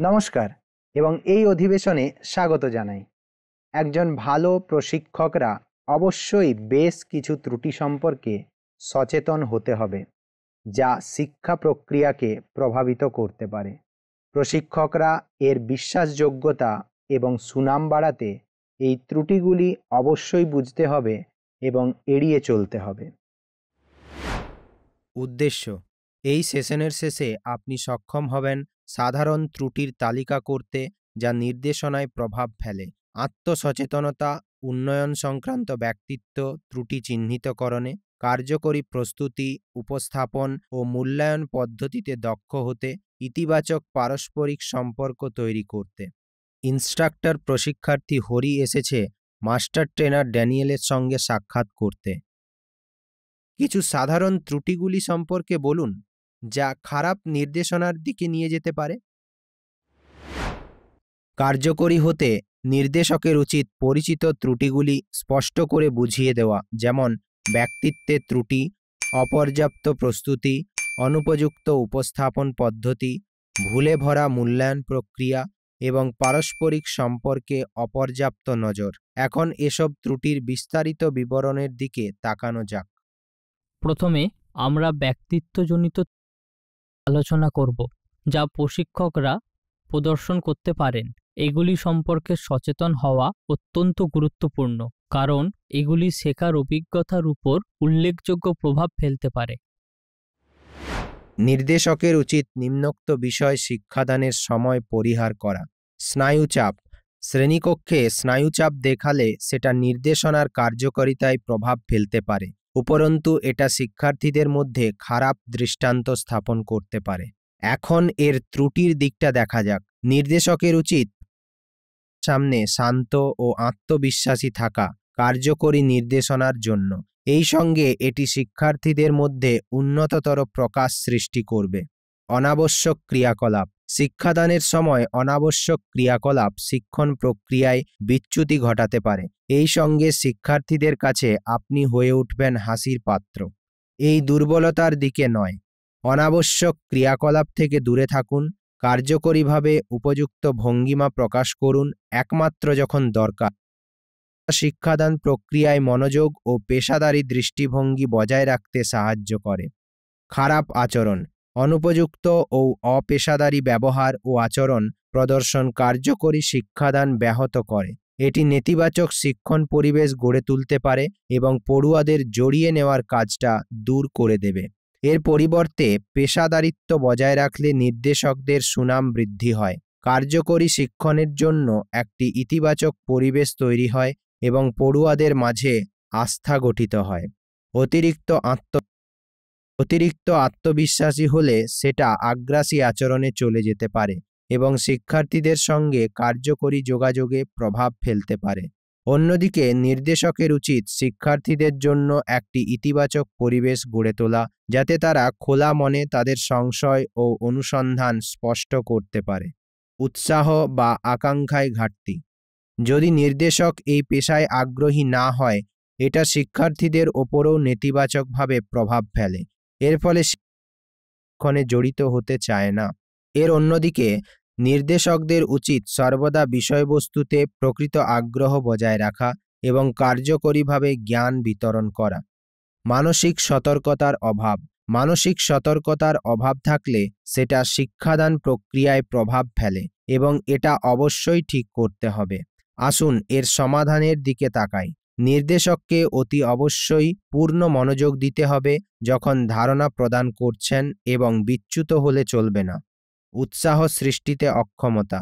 নমস্কার এবং এই অধিবেশনে স্বাগত জানাই। একজন ভালো প্রশিক্ষকরা অবশ্যই বেশ কিছু ত্রুটি সম্পর্কে সচেতন হতে হবে, যা শিক্ষা প্রক্রিয়াকে প্রভাবিত করতে পারে। প্রশিক্ষকরা এর বিশ্বাসযোগ্যতা এবং সুনাম বাড়াতে এই ত্রুটিগুলি অবশ্যই বুঝতে হবে এবং এড়িয়ে চলতে হবে। উদ্দেশ্য: এই সেশনের শেষে আপনি সক্ষম হবেন সাধারণ ত্রুটির তালিকা করতে যা নির্দেশনায় প্রভাব ফেলে, আত্মসচেতনতা, উন্নয়ন সংক্রান্ত ব্যক্তিত্ব ত্রুটি চিহ্নিতকরণে, কার্যকরী প্রস্তুতি, উপস্থাপন ও মূল্যায়ন পদ্ধতিতে দক্ষ হতে, ইতিবাচক পারস্পরিক সম্পর্ক তৈরি করতে। ইনস্ট্রাক্টর প্রশিক্ষার্থী হরি এসেছে মাস্টার ট্রেনার ড্যানিয়েলের সঙ্গে সাক্ষাৎ করতে। কিছু সাধারণ ত্রুটিগুলি সম্পর্কে বলুন যা খারাপ নির্দেশনার দিকে নিয়ে যেতে পারে। কার্যকরী হতে নির্দেশকের উচিত পরিচিত ত্রুটিগুলি স্পষ্ট করে বুঝিয়ে দেওয়া, যেমন ব্যক্তিত্বের ত্রুটি, অপর্যাপ্ত প্রস্তুতি, অনুপযুক্ত উপস্থাপন পদ্ধতি, ভুলে ভরা মূল্যায়ন প্রক্রিয়া এবং পারস্পরিক সম্পর্কে অপর্যাপ্ত নজর। এখন এসব ত্রুটির বিস্তারিত বিবরণের দিকে তাকানো যাক। প্রথমে আমরা ব্যক্তিত্বজনিত আলোচনা করব, যা প্রশিক্ষকরা প্রদর্শন করতে পারেন। এগুলি সম্পর্কে সচেতন হওয়া অত্যন্ত গুরুত্বপূর্ণ, কারণ এগুলি শেখার অভিজ্ঞতার উপর উল্লেখযোগ্য প্রভাব ফেলতে পারে। নির্দেশকের উচিত নিম্নোক্ত বিষয় শিক্ষাদানের সময় পরিহার করা: স্নায়ুচাপ। শ্রেণীকক্ষে স্নায়ুচাপ দেখালে সেটা নির্দেশনার কার্যকারিতায় প্রভাব ফেলতে পারে, উপরন্তু এটা শিক্ষার্থীদের মধ্যে খারাপ দৃষ্টান্ত স্থাপন করতে পারে। এখন এর ত্রুটির দিকটা দেখা যাক। নির্দেশকের উচিত সামনে শান্ত ও আত্মবিশ্বাসী থাকা কার্যকরী নির্দেশনার জন্য। এই সঙ্গে এটি শিক্ষার্থীদের মধ্যে উন্নততর প্রকাশ সৃষ্টি করবে। অনাবশ্যক ক্রিয়াকলাপ। শিক্ষাদানের সময় অনাবশ্যক ক্রিয়াকলাপ শিক্ষণ প্রক্রিয়ায় বিচ্যুতি ঘটাতে পারে। এই সঙ্গে শিক্ষার্থীদের কাছে আপনি হয়ে উঠবেন হাসির পাত্র। এই দুর্বলতার দিকে নয়। অনাবশ্যক ক্রিয়াকলাপ থেকে দূরে থাকুন। কার্যকরীভাবে উপযুক্ত ভঙ্গিমা প্রকাশ করুন একমাত্র যখন দরকার। শিক্ষাদান প্রক্রিয়ায় মনোযোগ ও পেশাদারী দৃষ্টিভঙ্গি বজায় রাখতে সাহায্য করে। খারাপ আচরণ। অনুপযুক্ত ও অপেশাদারী ব্যবহার ও আচরণ প্রদর্শন কার্যকরী শিক্ষাদান ব্যাহত করে। এটি নেতিবাচক শিক্ষণ পরিবেশ গড়ে তুলতে পারে এবং পড়ুয়াদের জড়িয়ে নেওয়ার কাজটা দূর করে দেবে। এর পরিবর্তে পেশাদারিত্ব বজায় রাখলে নির্দেশকদের সুনাম বৃদ্ধি হয়, কার্যকরী শিক্ষণের জন্য একটি ইতিবাচক পরিবেশ তৈরি হয় এবং পড়ুয়াদের মাঝে আস্থা গঠিত হয়। অতিরিক্ত আত্মবিশ্বাসী হলে সেটা আগ্রাসী আচরণে চলে যেতে পারে এবং শিক্ষার্থীদের সঙ্গে কার্যকরী যোগাযোগে প্রভাব ফেলতে পারে। অন্যদিকে নির্দেশকের উচিত শিক্ষার্থীদের জন্য একটি ইতিবাচক পরিবেশ গড়ে তোলা, যাতে তারা খোলা মনে তাদের সংশয় ও অনুসন্ধান স্পষ্ট করতে পারে। উৎসাহ বা আকাঙ্ক্ষায় ঘাটতি। যদি নির্দেশক এই পেশায় আগ্রহী না হয়, এটা শিক্ষার্থীদের ওপরও নেতিবাচকভাবে প্রভাব ফেলে। এর ফলে শিক্ষণে জড়িত হতে চায় না। এর অন্যদিকে নির্দেশকদের উচিত সর্বদা বিষয়বস্তুতে প্রকৃত আগ্রহ বজায় রাখা এবং কার্যকরীভাবে জ্ঞান বিতরণ করা। মানসিক সতর্কতার অভাব। মানসিক সতর্কতার অভাব থাকলে সেটা শিক্ষাদান প্রক্রিয়ায় প্রভাব ফেলে এবং এটা অবশ্যই ঠিক করতে হবে। আসুন এর সমাধানের দিকে তাকাই। নির্দেশককে অতি অবশ্যই পূর্ণ মনোযোগ দিতে হবে যখন ধারণা প্রদান করছেন এবং বিচ্যুত হলে চলবে না। উৎসাহ সৃষ্টিতে অক্ষমতা।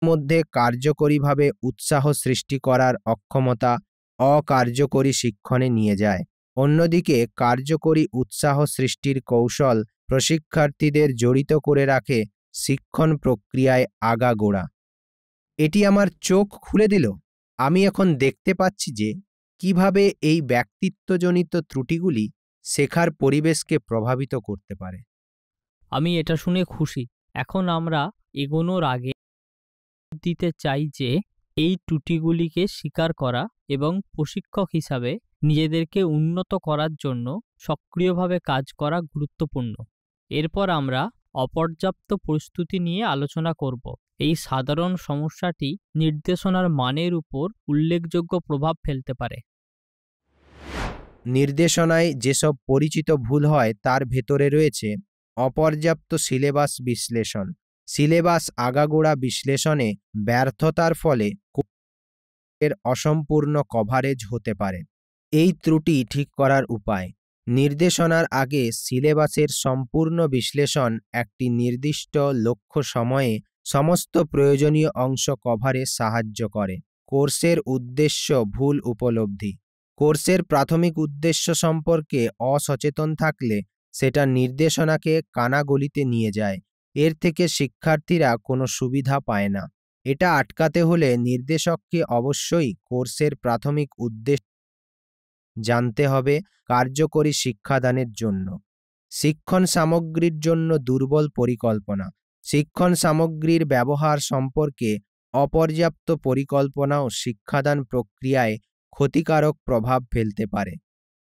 মধ্যে কার্যকরীভাবে উৎসাহ সৃষ্টি করার অক্ষমতা অকার্যকরী শিক্ষণে নিয়ে যায়। অন্যদিকে কার্যকরী উৎসাহ সৃষ্টির কৌশল প্রশিক্ষার্থীদের জড়িত করে রাখে শিক্ষণ প্রক্রিয়ায় আগাগোড়া। এটি আমার চোখ খুলে দিল। আমি এখন দেখতে পাচ্ছি যে কিভাবে এই ব্যক্তিত্বজনিত ত্রুটিগুলি শেখার পরিবেশকে প্রভাবিত করতে পারে। আমি এটা শুনে খুশি। এখন আমরা এগোনোর আগে দিতে চাই যে এই ত্রুটিগুলিকে স্বীকার করা এবং প্রশিক্ষক হিসাবে নিজেদেরকে উন্নত করার জন্য সক্রিয়ভাবে কাজ করা গুরুত্বপূর্ণ। এরপর আমরা অপর্যাপ্ত প্রস্তুতি নিয়ে আলোচনা করব। এই সাধারণ সমস্যাটি নির্দেশনার মানের উপর উল্লেখযোগ্য প্রভাব ফেলতে পারে। নির্দেশনায় যেসব পরিচিত ভুল হয় তার ভেতরে রয়েছে অপর্যাপ্ত সিলেবাস বিশ্লেষণ। সিলেবাস আগাগোড়া বিশ্লেষণে ব্যর্থতার ফলে এর অসম্পূর্ণ কভারেজ হতে পারে। এই ত্রুটি ঠিক করার উপায়: নির্দেশনার আগে সিলেবাসের সম্পূর্ণ বিশ্লেষণ একটি নির্দিষ্ট লক্ষ্য সময়ে সমস্ত প্রয়োজনীয় অংশ কভারে সাহায্য করে। কোর্সের উদ্দেশ্য ভুল উপলব্ধি: কোর্সের প্রাথমিক উদ্দেশ্য সম্পর্কে অসচেতন থাকলে সেটা নির্দেশনাকে কানাগলিতে নিয়ে যায়। এর থেকে শিক্ষার্থীরা কোনো সুবিধা পায় না। এটা আটকাতে হলে নির্দেশককে অবশ্যই কোর্সের প্রাথমিক উদ্দেশ্য জানতে হবে। কার্যকরী শিক্ষাদানের জন্য শিক্ষণ সামগ্রীর জন্য দুর্বল পরিকল্পনা: শিক্ষণ সামগ্রীর ব্যবহার সম্পর্কে অপর্যাপ্ত পরিকল্পনাও শিক্ষাদান প্রক্রিয়ায় ক্ষতিকারক প্রভাব ফেলতে পারে।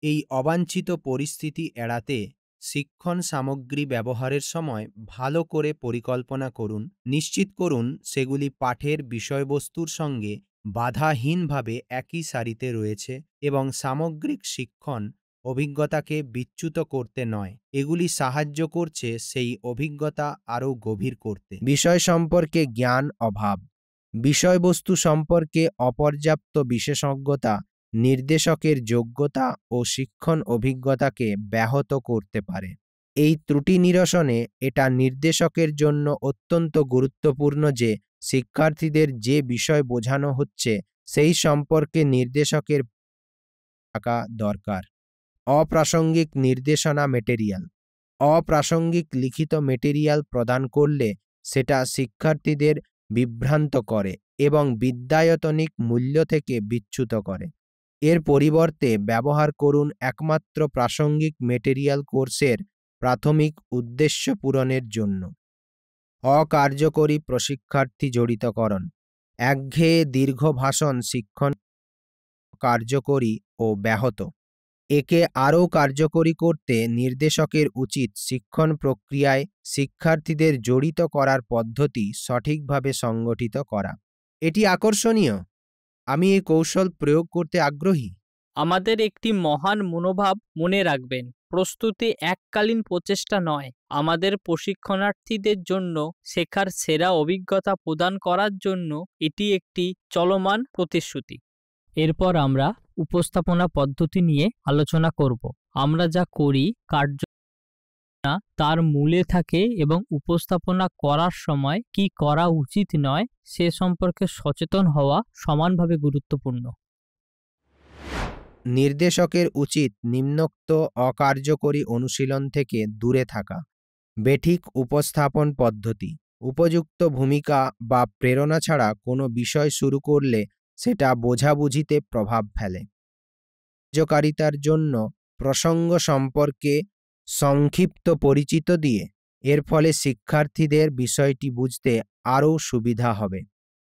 এই অবাঞ্ছিত পরিস্থিতি এড়াতে শিক্ষণ সামগ্রী ব্যবহারের সময় ভালো করে পরিকল্পনা করুন। নিশ্চিত করুন সেগুলি পাঠের বিষয়বস্তুর সঙ্গে বাধাহীনভাবে একই সারিতে রয়েছে এবং সামগ্রিক শিক্ষণ অভিজ্ঞতাকে বিচ্যুত করতে নয়, এগুলি সাহায্য করছে সেই অভিজ্ঞতা আরও গভীর করতে। বিষয় সম্পর্কে জ্ঞান অভাব: বিষয়বস্তু সম্পর্কে অপর্যাপ্ত বিশেষজ্ঞতা নির্দেশকের যোগ্যতা ও শিক্ষণ অভিজ্ঞতাকে ব্যাহত করতে পারে। এই ত্রুটি নিরসনে এটা নির্দেশকের জন্য অত্যন্ত গুরুত্বপূর্ণ যে শিক্ষার্থীদের যে বিষয় বোঝানো হচ্ছে সেই সম্পর্কে নির্দেশকের থাকা দরকার। অপ্রাসঙ্গিক নির্দেশনা মেটেরিয়াল: অপ্রাসঙ্গিক লিখিত মেটেরিয়াল প্রদান করলে সেটা শিক্ষার্থীদের বিভ্রান্ত করে এবং বিদ্যায়তনিক মূল্য থেকে বিচ্যুত করে। এর পরিবর্তে ব্যবহার করুন একমাত্র প্রাসঙ্গিক মেটেরিয়াল কোর্সের প্রাথমিক উদ্দেশ্য পূরণের জন্য। অকার্যকরী প্রশিক্ষার্থী জড়িতকরণ: একঘেয়ে দীর্ঘ ভাষণ শিক্ষণ কার্যকরী ও ব্যাহত। একে আরও কার্যকরী করতে নির্দেশকের উচিত শিক্ষণ প্রক্রিয়ায় শিক্ষার্থীদের জড়িত করার পদ্ধতি সঠিকভাবে সংগঠিত করা। এটি আকর্ষণীয়। আমি এই কৌশল প্রয়োগ করতে আগ্রহী। আমাদের একটি মহান মনোভাব মনে রাখবেন, প্রস্তুতি এককালীন প্রচেষ্টা নয়। আমাদের প্রশিক্ষণার্থীদের জন্য শেখার সেরা অভিজ্ঞতা প্রদান করার জন্য এটি একটি চলমান প্রতিশ্রুতি। এরপর আমরা উপস্থাপনা পদ্ধতি নিয়ে আলোচনা করব। আমরা যা করি কার্য না তার মূলে থাকে এবং উপস্থাপনা করার সময় কি করা উচিত নয় সে সম্পর্কে সচেতন হওয়া সমানভাবে গুরুত্বপূর্ণ। নির্দেশকের উচিত নিম্নোক্ত অকার্যকরী অনুশীলন থেকে দূরে থাকা: বেঠিক উপস্থাপন পদ্ধতি: উপযুক্ত ভূমিকা বা প্রেরণা ছাড়া কোনো বিষয় শুরু করলে সেটা বোঝাবুঝিতে প্রভাব ফেলে। কার্যকারিতার জন্য প্রসঙ্গ সম্পর্কে সংক্ষিপ্ত পরিচিত দিয়ে এর ফলে শিক্ষার্থীদের বিষয়টি বুঝতে আরও সুবিধা হবে।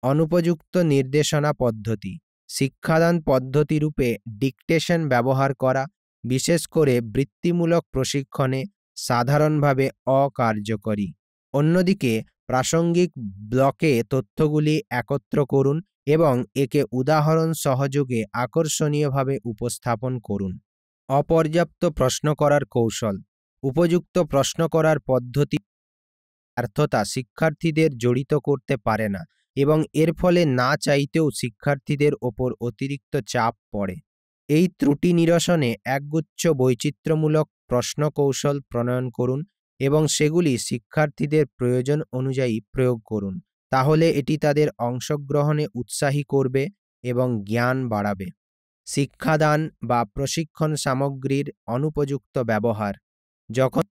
অনুপযুক্ত নির্দেশনা পদ্ধতি: শিক্ষাদান পদ্ধতি রূপে ডিকটেশন ব্যবহার করা, বিশেষ করে বৃত্তিমূলক প্রশিক্ষণে, সাধারণভাবে অকার্যকরী। অন্যদিকে প্রাসঙ্গিক ব্লকে তথ্যগুলি একত্র করুন এবং একে উদাহরণ সহযোগে আকর্ষণীয়ভাবে উপস্থাপন করুন। অপর্যাপ্ত প্রশ্ন করার কৌশল: উপযুক্ত প্রশ্ন করার পদ্ধতি ব্যর্থতা শিক্ষার্থীদের জড়িত করতে পারে না এবং এর ফলে না চাইতেও শিক্ষার্থীদের ওপর অতিরিক্ত চাপ পড়ে। এই ত্রুটি নিরসনে একগুচ্ছ বৈচিত্র্যমূলক প্রশ্ন কৌশল প্রণয়ন করুন এবং সেগুলি শিক্ষার্থীদের প্রয়োজন অনুযায়ী প্রয়োগ করুন। তাহলে এটি তাদের অংশগ্রহণে উৎসাহী করবে এবং জ্ঞান বাড়াবে। শিক্ষাদান বা প্রশিক্ষণ সামগ্রীর অনুপযুক্ত ব্যবহার: যখন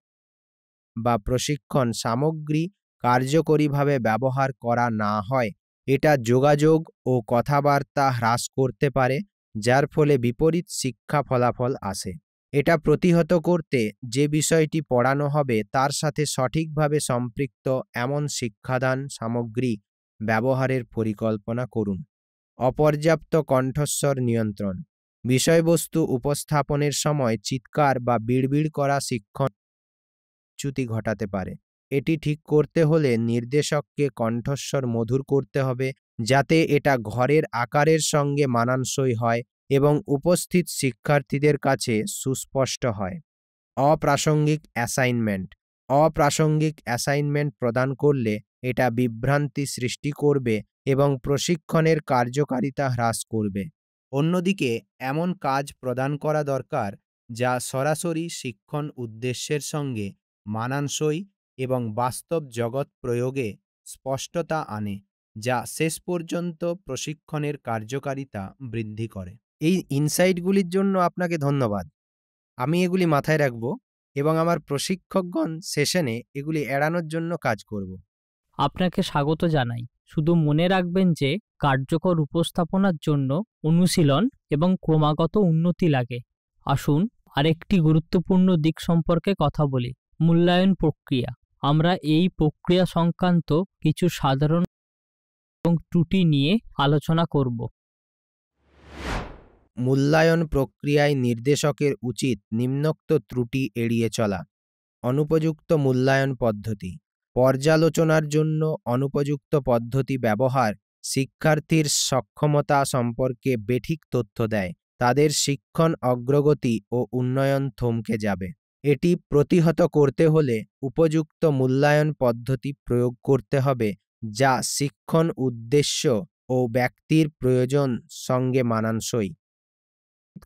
বা প্রশিক্ষণ সামগ্রী কার্যকরীভাবে ব্যবহার করা না হয়, এটা যোগাযোগ ও কথাবার্তা হ্রাস করতে পারে, যার ফলে বিপরীত শিক্ষা ফলাফল আসে। এটা প্রতিহত করতে যে বিষয়টি পড়ানো হবে তার সাথে সঠিকভাবে সম্পৃক্ত এমন শিক্ষাদান সামগ্রী ব্যবহারের পরিকল্পনা করুন। অপর্যাপ্ত কণ্ঠস্বর নিয়ন্ত্রণ: বিষয়বস্তু উপস্থাপনের সময় চিৎকার বা বিড়বিড় করা শিক্ষণ চ্যুতি ঘটাতে পারে। এটি ঠিক করতে হলে নির্দেশককে কণ্ঠস্বর মধুর করতে হবে, যাতে এটা ঘরের আকারের সঙ্গে মানানসই হয় এবং উপস্থিত শিক্ষার্থীদের কাছে সুস্পষ্ট হয়। অপ্রাসঙ্গিক অ্যাসাইনমেন্ট প্রদান করলে এটা বিভ্রান্তি সৃষ্টি করবে এবং প্রশিক্ষণের কার্যকারিতা হ্রাস করবে। অন্যদিকে এমন কাজ প্রদান করা দরকার যা সরাসরি শিক্ষণ উদ্দেশ্যের সঙ্গে মানানসই এবং বাস্তব জগৎ প্রয়োগে স্পষ্টতা আনে, যা শেষ পর্যন্ত প্রশিক্ষণের কার্যকারিতা বৃদ্ধি করে। এই ইনসাইটগুলির জন্য আপনাকে ধন্যবাদ। আমি এগুলি মাথায় রাখব এবং আমার প্রশিক্ষকগণ সেশনে এগুলি এড়ানোর জন্য কাজ করব। আপনাকে স্বাগত জানাই। শুধু মনে রাখবেন যে কার্যকর উপস্থাপনার জন্য অনুশীলন এবং ক্রমাগত উন্নতি লাগে। আসুন আরেকটি গুরুত্বপূর্ণ দিক সম্পর্কে কথা বলি, মূল্যায়ন প্রক্রিয়া। আমরা এই প্রক্রিয়া সংক্রান্ত কিছু সাধারণ এবং ত্রুটি নিয়ে আলোচনা করব। মূল্যায়ন প্রক্রিয়ায় নির্দেশকের উচিত নিম্নোক্ত ত্রুটি এড়িয়ে চলা। অনুপযুক্ত মূল্যায়ন পদ্ধতি। পর্যালোচনার জন্য অনুপযুক্ত পদ্ধতি ব্যবহার শিক্ষার্থীর সক্ষমতা সম্পর্কে বেঠিক তথ্য দেয়, তাদের শিক্ষণ অগ্রগতি ও উন্নয়ন থমকে যাবে। এটি প্রতিহত করতে হলে উপযুক্ত মূল্যায়ন পদ্ধতি প্রয়োগ করতে হবে, যা শিক্ষণ উদ্দেশ্য ও ব্যক্তির প্রয়োজন সঙ্গে মানানসই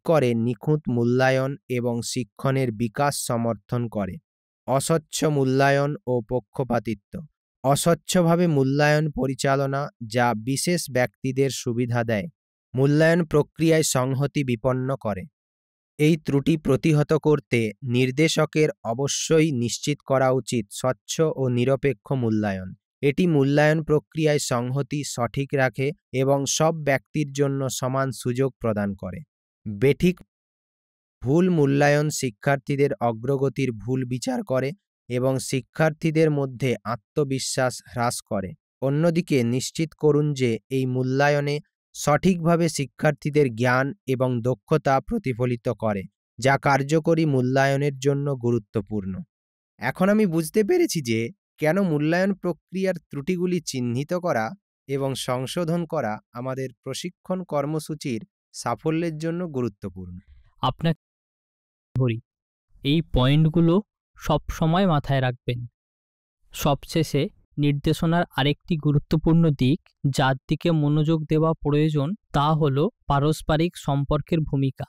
করে। নিখুঁত মূল্যায়ন এবং শিক্ষণের বিকাশ সমর্থন করে। অস্বচ্ছ মূল্যায়ন ও পক্ষপাতিত্ব। অস্বচ্ছভাবে মূল্যায়ন পরিচালনা যা বিশেষ ব্যক্তিদের সুবিধা দেয়, মূল্যায়ন প্রক্রিয়ায় সংহতি বিপন্ন করে। এই ত্রুটি প্রতিহত করতে নির্দেশকের অবশ্যই নিশ্চিত করা উচিত স্বচ্ছ ও নিরপেক্ষ মূল্যায়ন। এটি মূল্যায়ন প্রক্রিয়ায় সংহতি সঠিক রাখে এবং সব ব্যক্তির জন্য সমান সুযোগ প্রদান করে। বেঠিক ভুল মূল্যায়ন শিক্ষার্থীদের অগ্রগতির ভুল বিচার করে এবং শিক্ষার্থীদের মধ্যে আত্মবিশ্বাস হ্রাস করে। অন্যদিকে নিশ্চিত করুন যে এই মূল্যায়নে সঠিকভাবে শিক্ষার্থীদের জ্ঞান এবং দক্ষতা প্রতিফলিত করে, যা কার্যকরী মূল্যায়নের জন্য গুরুত্বপূর্ণ। এখন আমি বুঝতে পেরেছি যে কেন মূল্যায়ন প্রক্রিয়ার ত্রুটিগুলি চিহ্নিত করা এবং সংশোধন করা আমাদের প্রশিক্ষণ কর্মসূচির সাফল্যের জন্য গুরুত্বপূর্ণ। আপনাকে ধরি এই পয়েন্টগুলো সব সময় মাথায় রাখবেন। সবশেষে নির্দেশনার আরেকটি গুরুত্বপূর্ণ দিক যার দিকে মনোযোগ দেওয়া প্রয়োজন তা হলো পারস্পরিক সম্পর্কের ভূমিকা।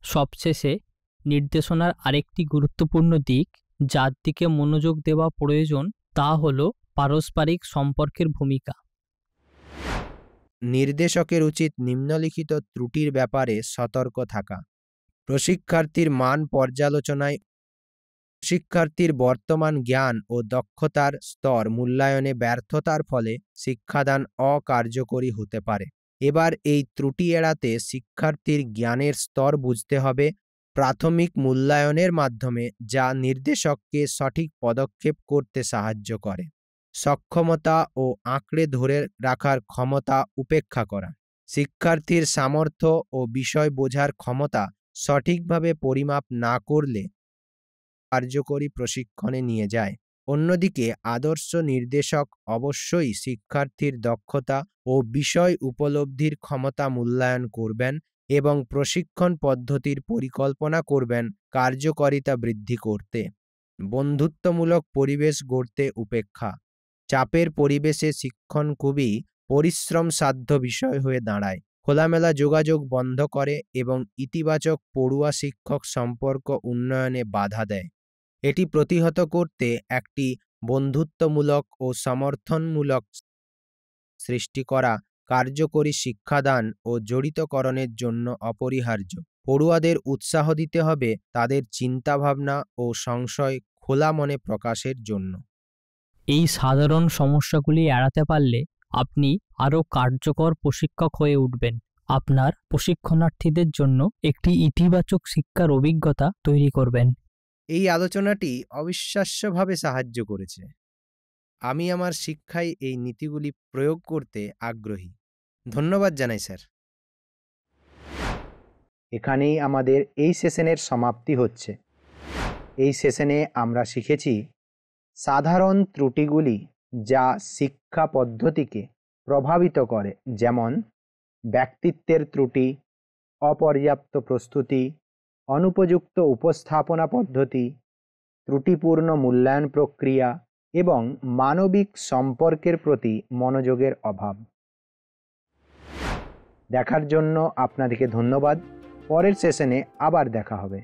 সবশেষে নির্দেশনার আরেকটি গুরুত্বপূর্ণ দিক যার দিকে মনোযোগ দেওয়া প্রয়োজন তা হলো পারস্পরিক সম্পর্কের ভূমিকা। নির্দেশকের উচিত নিম্নলিখিত ত্রুটির ব্যাপারে সতর্ক থাকা। প্রশিক্ষার্থীর মান পর্যালোচনায় শিক্ষার্থীর বর্তমান জ্ঞান ও দক্ষতার স্তর মূল্যায়নে ব্যর্থতার ফলে শিক্ষাদান অকার্যকরী হতে পারে। এবার এই ত্রুটি এড়াতে শিক্ষার্থীর জ্ঞানের স্তর বুঝতে হবে প্রাথমিক মূল্যায়নের মাধ্যমে, যা নির্দেশককে সঠিক পদক্ষেপ করতে সাহায্য করে। সক্ষমতা ও আঁকড়ে ধরে রাখার ক্ষমতা উপেক্ষা করা। শিক্ষার্থীর সামর্থ্য ও বিষয় বোঝার ক্ষমতা সঠিকভাবে পরিমাপ না করলে কার্যকরী প্রশিক্ষণে নিয়ে যায়। অন্যদিকে আদর্শ নির্দেশক অবশ্যই শিক্ষার্থীর দক্ষতা ও বিষয় উপলব্ধির ক্ষমতা মূল্যায়ন করবেন এবং প্রশিক্ষণ পদ্ধতির পরিকল্পনা করবেন কার্যকারিতা বৃদ্ধি করতে। বন্ধুত্বমূলক পরিবেশ গড়তে উপেক্ষা। চাপের পরিবেশে শিক্ষণ খুবই পরিশ্রমসাধ্য বিষয় হয়ে দাঁড়ায়। খোলামেলা যোগাযোগ বন্ধ করে এবং ইতিবাচক পড়ুয়া শিক্ষক সম্পর্ক উন্নয়নে বাধা দেয়। এটি প্রতিহত করতে একটি বন্ধুত্বমূলক ও সমর্থনমূলক সৃষ্টি করা কার্যকরী শিক্ষাদান ও জড়িতকরণের জন্য অপরিহার্য। পড়ুয়াদের উৎসাহ দিতে হবে তাদের চিন্তাভাবনা ও সংশয় খোলা মনে প্রকাশের জন্য। এই সাধারণ সমস্যাগুলি এড়াতে পারলে আপনি আরও কার্যকর প্রশিক্ষক হয়ে উঠবেন। আপনার প্রশিক্ষণার্থীদের জন্য একটি ইতিবাচক শিক্ষার অভিজ্ঞতা তৈরি করবেন। এই আলোচনাটি অবিশ্বাস্যভাবে সাহায্য করেছে। আমি আমার শিক্ষায় এই নীতিগুলি প্রয়োগ করতে আগ্রহী। ধন্যবাদ জানাই স্যার। এখানেই আমাদের এই সেশনের সমাপ্তি হচ্ছে। এই সেশনে আমরা শিখেছি সাধারণ ত্রুটিগুলি যা শিক্ষা পদ্ধতিকে প্রভাবিত করে, যেমন ব্যক্তিত্বের ত্রুটি, অপর্যাপ্ত প্রস্তুতি, অনুপযুক্ত উপস্থাপনা পদ্ধতি, ত্রুটিপূর্ণ মূল্যায়ন প্রক্রিয়া এবং মানবিক সম্পর্কের প্রতি মনোযোগের অভাব। দেখার জন্য আপনাদেরকে ধন্যবাদ। পরের সেশনে আবার দেখা হবে।